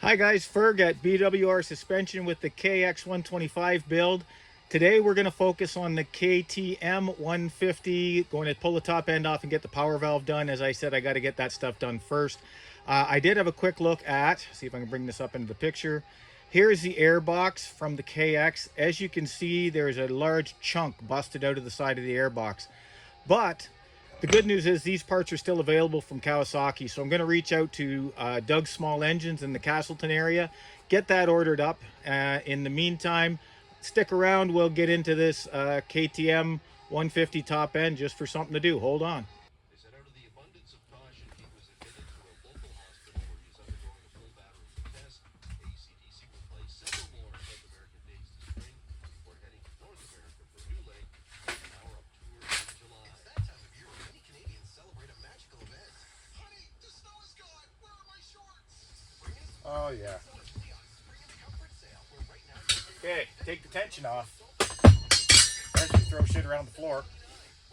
Hi guys, Ferg at BWR Suspension with the KX125 build. Today we're going to focus on the KTM 150, going to pull the top end off and get the power valve done. As I said, I got to get that stuff done first. I did have a quick look at, see if I can bring this up into the picture. Here's the air box from the KX. As you can see, there's a large chunk busted out of the side of the air box. But the good news is these parts are still available from Kawasaki, so I'm going to reach out to Doug Small Engines in the Castleton area, get that ordered up. In the meantime, stick around. We'll get into this KTM 150 top end just for something to do. Hold on. Oh yeah. Okay, take the tension off as we throw shit around the floor.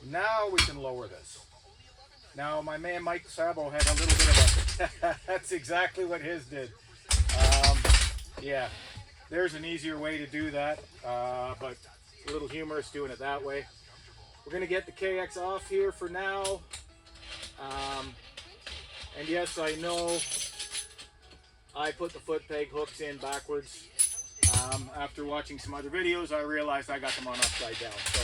Now we can lower this. Now my man Mike Sabo had a little bit of a that's exactly what his did. Yeah, there's an easier way to do that, but a little humorous doing it that way. We're gonna get the KX off here for now. And yes, I know I put the foot peg hooks in backwards. After watching some other videos, I realized I got them on upside down. So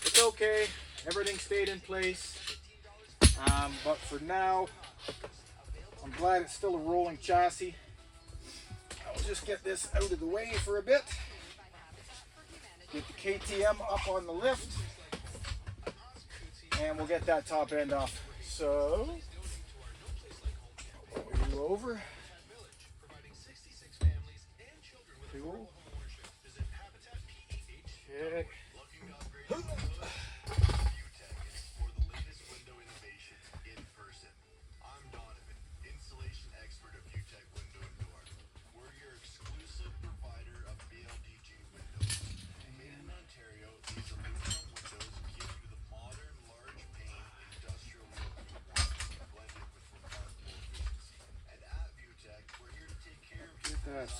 it's okay. Everything stayed in place. But for now, I'm glad it's still a rolling chassis. I'll just get this out of the way for a bit. Get the KTM up on the lift. And we'll get that top end off. So, move over. Cool. Okay.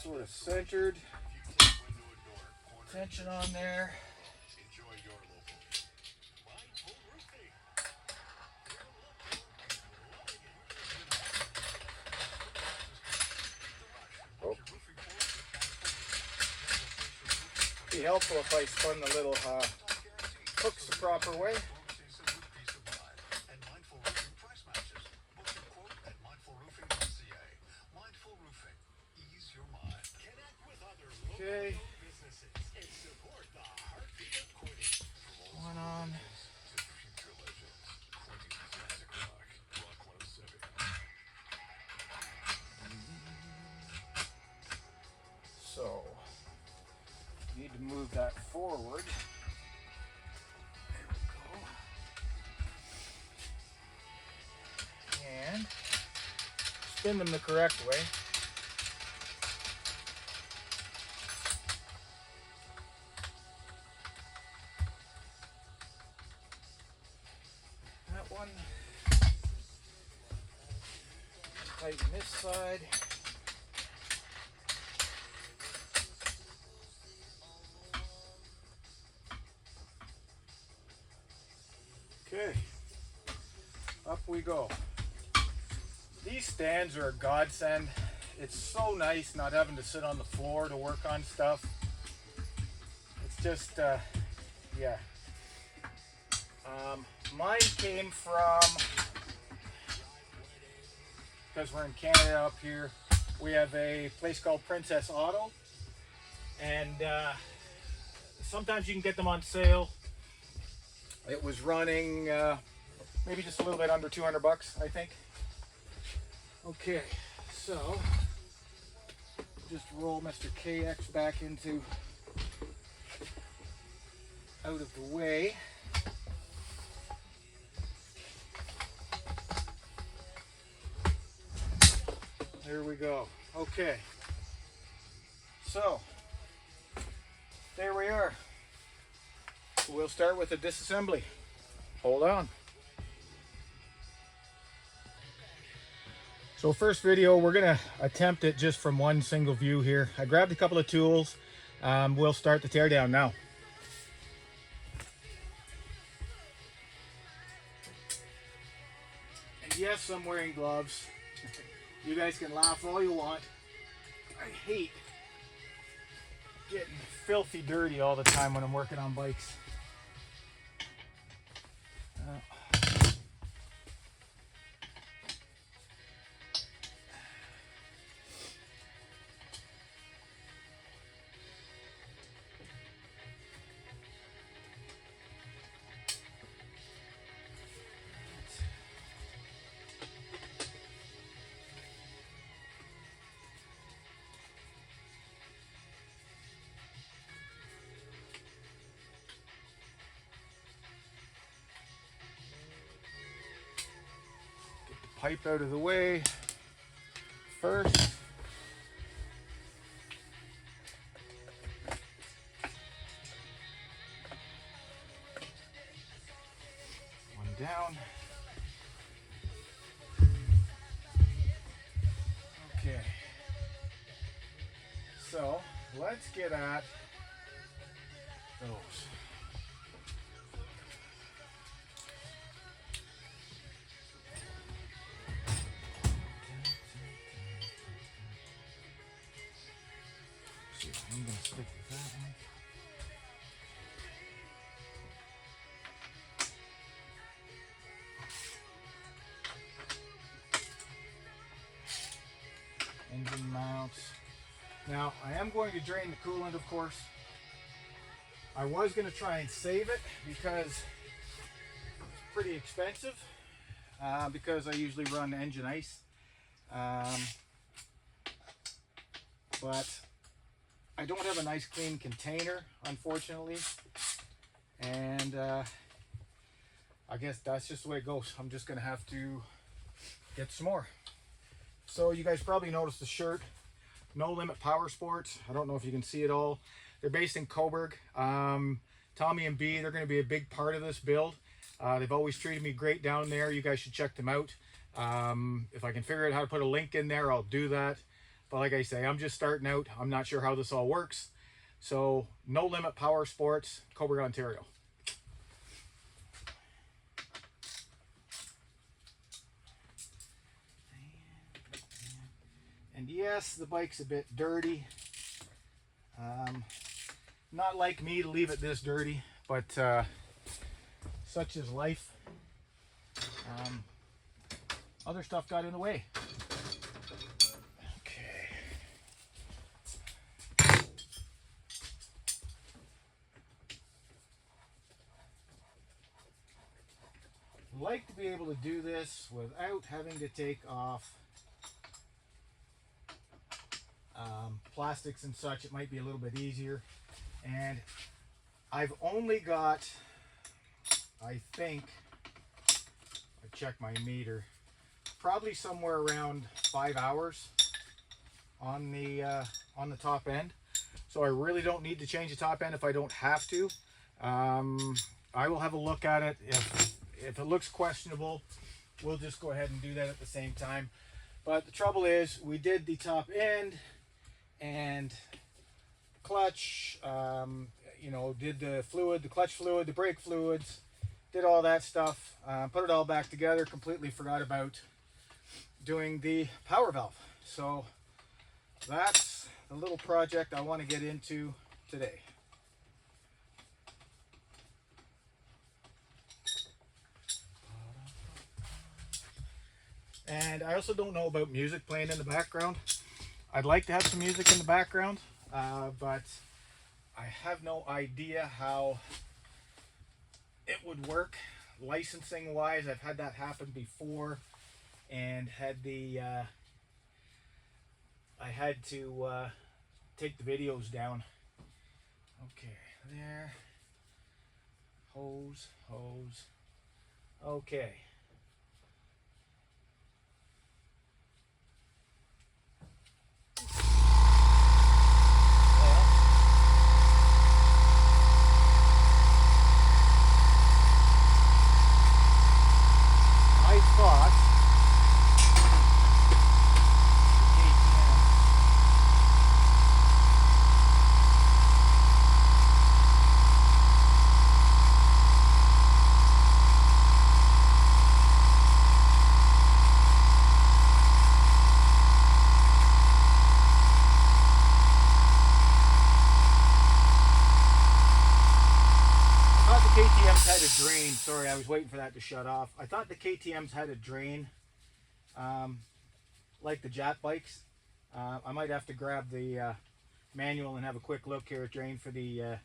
Sort of centered. Tension on there. Oh. Be helpful if I spun the little hooks the proper way. Okay. One on. So, need to move that forward. There we go. And spin them the correct way. One. Tighten this side. Okay, up we go. These stands are a godsend. It's so nice not having to sit on the floor to work on stuff. It's just, yeah. Mine came from, because we're in Canada up here, we have a place called Princess Auto, and sometimes you can get them on sale. It was running maybe just a little bit under 200 bucks, I think. Okay, so just roll Mr. KX back into out of the way. There we go. Okay. So, there we are. We'll start with the disassembly. Hold on. So first video, we're gonna attempt it just from one single view here. I grabbed a couple of tools. We'll start the teardown now. And yes, I'm wearing gloves. You guys can laugh all you want. I hate getting filthy dirty all the time when I'm working on bikes. Pipe out of the way first. One down. Okay. So let's get at those. I'm going to stick with that one. Engine mounts. Now, I am going to drain the coolant, of course. I was going to try and save it because it's pretty expensive because I usually run engine ice. But I don't have a nice clean container, unfortunately, and I guess that's just the way it goes. I'm just gonna have to get some more. So you guys probably noticed the shirt, No Limit Power Sports. I don't know if you can see it all. They're based in Coburg. Tommy and B, they're gonna be a big part of this build. They've always treated me great down there. You guys should check them out. If I can figure out how to put a link in there, I'll do that. But like I say, I'm just starting out. I'm not sure how this all works. So, No Limit Power Sports, Coburg, Ontario. And yes, the bike's a bit dirty. Not like me to leave it this dirty, but such is life. Other stuff got in the way. Like to be able to do this without having to take off plastics and such. It might be a little bit easier. And I've only got, I think, I check my meter, probably somewhere around 5 hours on the top end. So I really don't need to change the top end if I don't have to. I will have a look at it. If it looks questionable, we'll just go ahead and do that at the same time. But the trouble is, we did the top end and clutch, you know, did the fluid, the clutch fluid, the brake fluids, did all that stuff, put it all back together, completely forgot about doing the power valve. So that's the little project I want to get into today. And I also don't know about music playing in the background. I'd like to have some music in the background, but I have no idea how it would work licensing wise. I've had that happen before and had the I had to take the videos down. Okay, there. Hose. Okay. KTM's had a drain. Sorry, I was waiting for that to shut off. I thought the KTM's had a drain, like the Jet bikes. I might have to grab the manual and have a quick look here at drain for the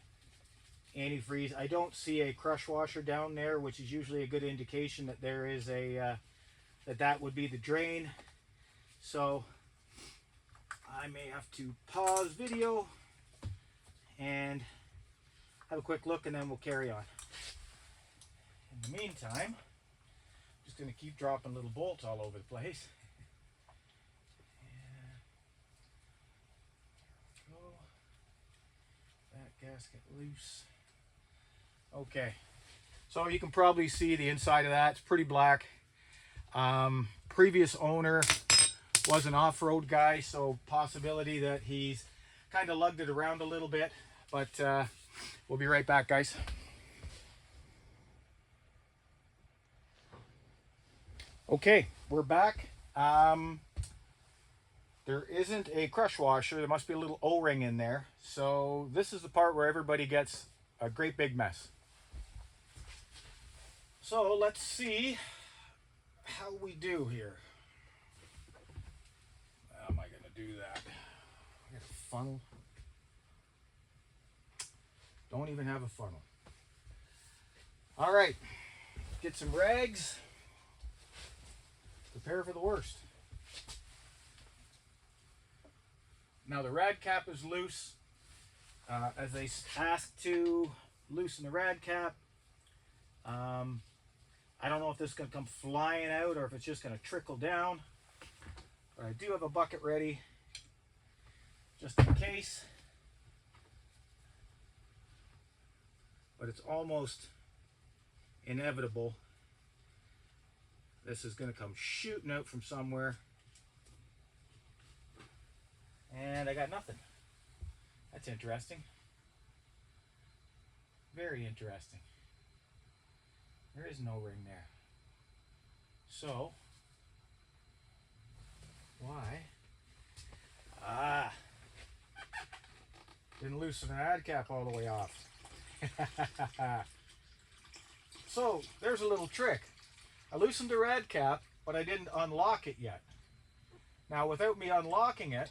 antifreeze. I don't see a crush washer down there, which is usually a good indication that there is a that would be the drain. So I may have to pause video and have a quick look, and then we'll carry on. In the meantime, I'm just going to keep dropping little bolts all over the place. And there we go. That gasket loose. Okay, so you can probably see the inside of that. It's pretty black. Previous owner was an off-road guy, so possibility that he's kind of lugged it around a little bit, but we'll be right back, guys. Okay, we're back. There isn't a crush washer. There must be a little O-ring in there. So this is the part where everybody gets a great big mess. So let's see how we do here. How am I going to do that? I got a funnel. Don't even have a funnel. All right, get some rags. Prepare for the worst. Now the rad cap is loose. As they asked to loosen the rad cap, I don't know if this is going to come flying out or if it's just going to trickle down. But I do have a bucket ready, just in case. But it's almost inevitable. This is going to come shooting out from somewhere. And I got nothing. That's interesting. Very interesting. There is no ring there. So, why? Didn't loosen the rad cap all the way off. So, there's a little trick. I loosened the rad cap, but I didn't unlock it yet. Now, without me unlocking it,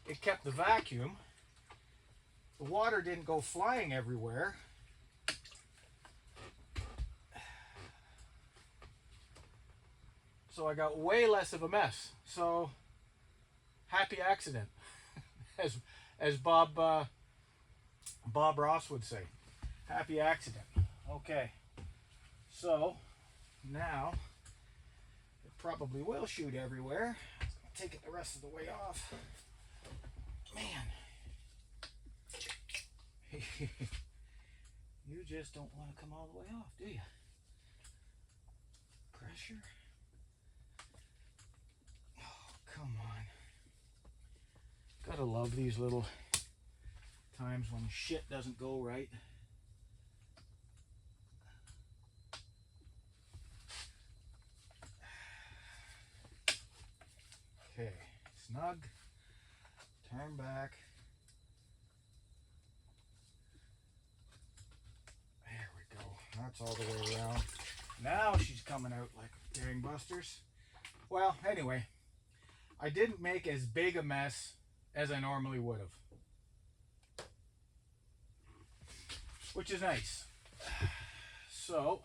it kept the vacuum. The water didn't go flying everywhere. So I got way less of a mess. So, happy accident, as Bob Ross would say. Happy accident. Okay. So, now, it probably will shoot everywhere. Take it the rest of the way off. Man. You just don't want to come all the way off, do you? Pressure. Oh, come on. Gotta love these little times when shit doesn't go right. Okay, snug. Turn back. There we go. That's all the way around. Now she's coming out like bearing busters. Well, anyway, I didn't make as big a mess as I normally would have, which is nice. So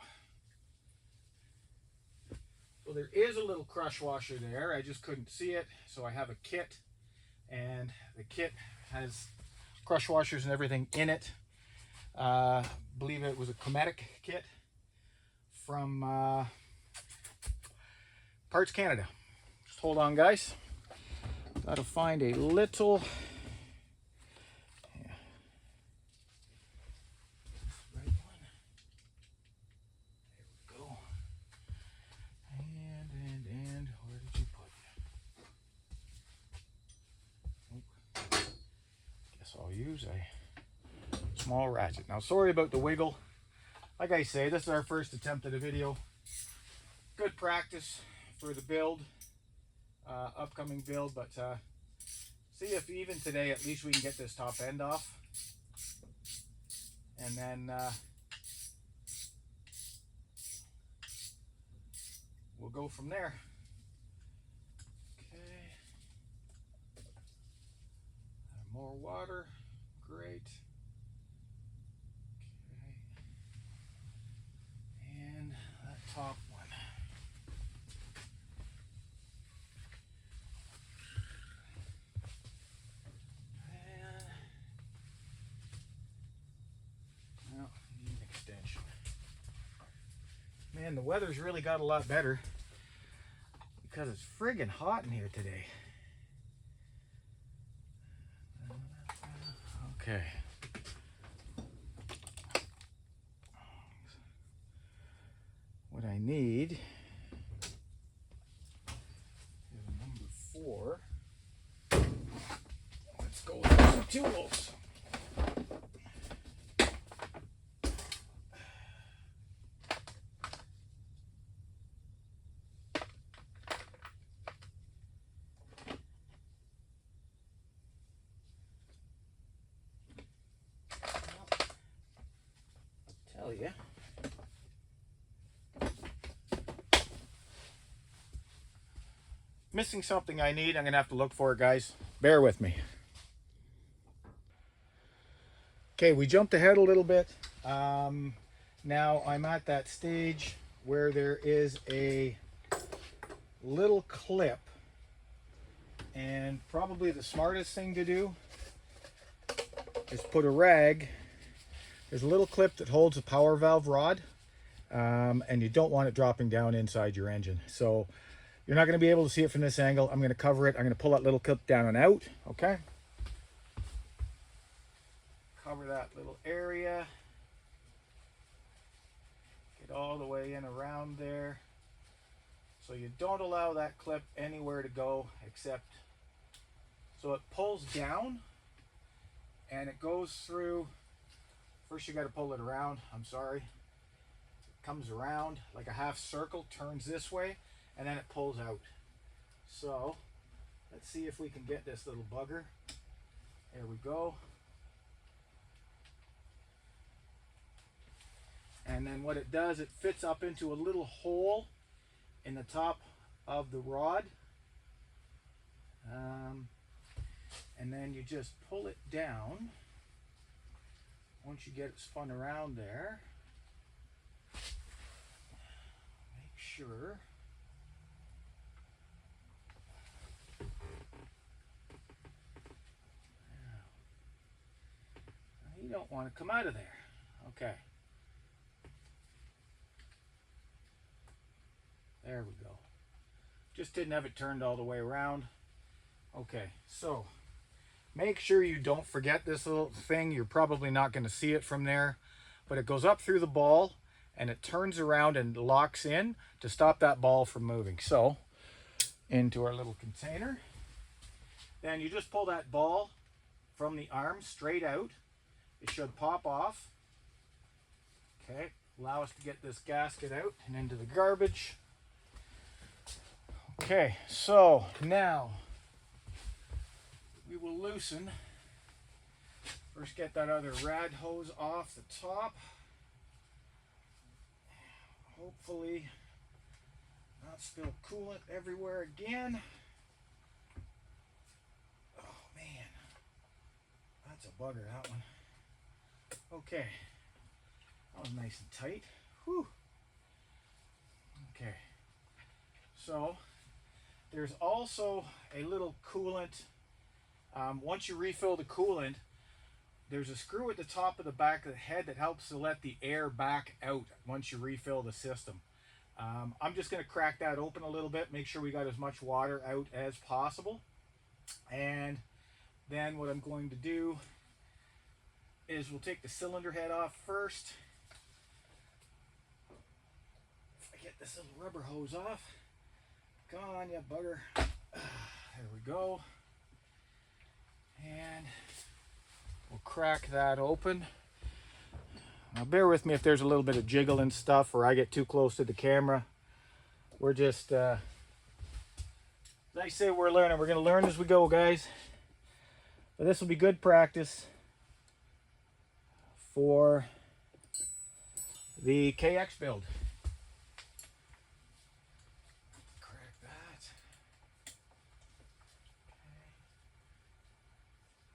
there is a little crush washer there. I just couldn't see it, so I have a kit, and the kit has crush washers and everything in it. I believe it was a Cometic kit from Parts Canada. Just hold on, guys. Gotta find a little. Yeah. Right one. There we go. And where did you put it? Oh. Guess I'll use a small ratchet. Now, sorry about the wiggle. Like I say, this is our first attempt at a video. Good practice for the build, upcoming build, but see if even today at least we can get this top end off, and then we'll go from there. Okay. More water. Great. Okay. And that top one. And now need an extension. Man, the weather's really got a lot better because it's friggin' hot in here today. Okay. What I need is a number 4. Let's go with some tools. Tell you. Missing something I need. I'm gonna have to look for it, guys. Bear with me. Okay, we jumped ahead a little bit. Now I'm at that stage where there is a little clip, and probably the smartest thing to do is put a rag. There's a little clip that holds a power valve rod, and you don't want it dropping down inside your engine. So you're not going to be able to see it from this angle. I'm going to cover it. I'm going to pull that little clip down and out. Okay. Cover that little area. Get all the way in around there. So you don't allow that clip anywhere to go except, so it pulls down and it goes through. First you got to pull it around. I'm sorry. It comes around like a half circle, turns this way, and then it pulls out. So let's see if we can get this little bugger. There we go. And then what it does, it fits up into a little hole in the top of the rod. And then you just pull it down. Once you get it spun around there, make sure you don't want to come out of there. Okay. There we go. Just didn't have it turned all the way around. Okay, so make sure you don't forget this little thing. You're probably not going to see it from there, but it goes up through the ball and it turns around and locks in to stop that ball from moving. So into our little container. Then you just pull that ball from the arm straight out. It should pop off. Okay, allow us to get this gasket out and into the garbage. Okay, so now we will loosen. First get that other rad hose off the top. Hopefully not spill coolant everywhere again. Oh man, that's a bugger, that one. Okay, that was nice and tight. Whew. Okay, so there's also a little coolant. Once you refill the coolant, there's a screw at the top of the back of the head that helps to let the air back out once you refill the system. I'm just going to crack that open a little bit, make sure we got as much water out as possible. And then what I'm going to do is we'll take the cylinder head off first. If I get this little rubber hose off. Come on, you bugger. There we go. And we'll crack that open. Now bear with me if there's a little bit of jiggle and stuff or I get too close to the camera. We're just, as I say, we're learning. We're going to learn as we go, guys. But this will be good practice for the KX build.